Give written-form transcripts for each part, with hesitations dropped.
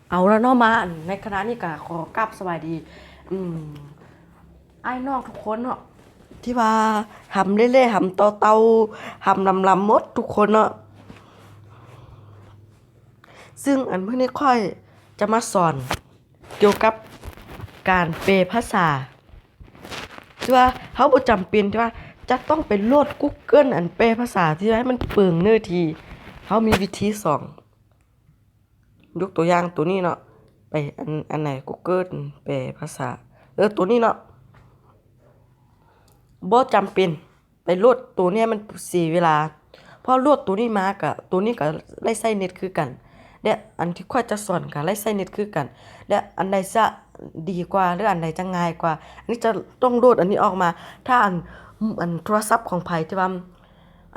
เอาแล้วเนาะมาในคณะนี้ก็ขอกราบสวัสดีอืมไอ้น้องทุกคนเนาะที่ว่าหำเล่ๆหำเตาหำลำๆหมดทุกคนเนาะซึ่งอันเมื่อนี้ค่อยจะมาสอนเกี่ยวกับการแปลภาษาที่ว่าเขาบ่จำเป็นที่ว่าจะต้องไปโหลด Google อันแปลภาษาที่ให้มันเปลืองเนื้อทีเขามีวิธีสอนยกตัวอย่างตัวนี้เนาะไปอันไหน Google แปลภาษาตัวนี้เนาะ บ่จำเป็นไปโหลดตัวเนี้ยมันเสียเวลาพอโหลดตัวนี้มากะตัวนี้ก็ไล่ใช้เน็ตคือกันและอันที่ค่อยจะสอนก็ไล่ใช้เน็ตคือกันและอันใดจะดีกว่าหรืออันใดจะง่ายกว่าอันนี้จะต้องโหลดอันนี้ออกมาถ้าอันโทรศัพท์ของไผที่ว่า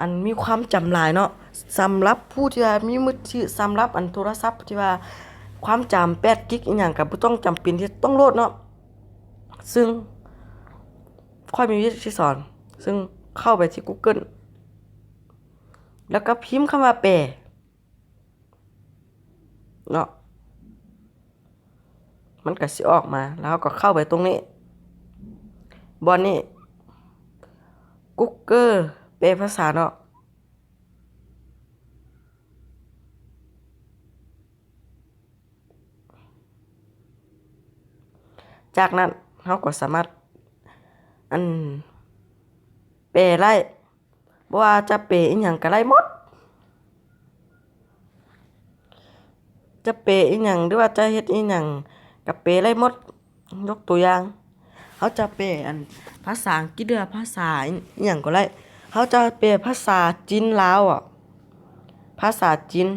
อันมีความจำหลายเนาะสำหรับผู้ที่ว่ามีมือถือสำหรับอันโทรศัพท์ที่ว่าความจำ8กิกอีหยังก็บ่ต้องจำเป็นที่ต้องโหลดเนาะซึ่ง ค่อยมีวิธีสอนซึ่งเข้าไปที่ Google แล้วก็พิมพ์คำว่าแปลเนาะมันก็สิออกมาแล้วก็เข้าไปตรงนี้บอนนี้ Google แปลภาษาเนาะจากนั้นเราก็สามารถอันแปลได้บ่ว่าจะแปลอีหยังก็ได้หมดจะแปลอีหยังหรือว่าจะเฮ็ดอีหยังก็แปลได้หมดยกตัวอย่างเขาจะแปลอันภาษาอังกฤษหรือภาษาอีหยังก็ได้เขาจะแปลภาษาจีนลาวภาษาจีน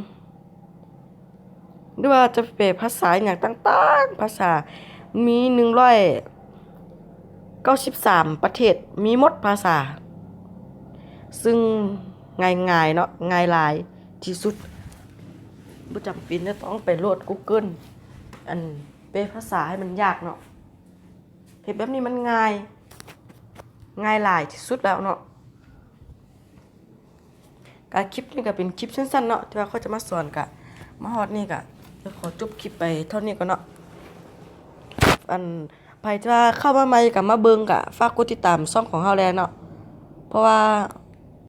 หรือว่าจะแปลภาษาอหย่างต่างๆภาษามี193ประเทศมีหมดภาษาซึ่งง่ายๆเนาะง่ายหลายที่สุดบ่จำเป็นจะต้องไปโหลด Google อันแปลภาษาให้มันยากเนาะเฮ็ดแบบนี้มันง่ายหลายที่สุดแล้วเนาะการคลิปนี้ก็เป็นคลิปสั้นๆเนาะที่ว่าเขาจะมาสอนกะมาฮอดนี่กะจะขอจบคลิปไปเท่านี้ก่อนเนาะอันไผที่ว่าเข้ามาใหม่ก็มาเบิ่งกะฝากกดติดตามช่องของเฮาแลเนาะเพราะว่า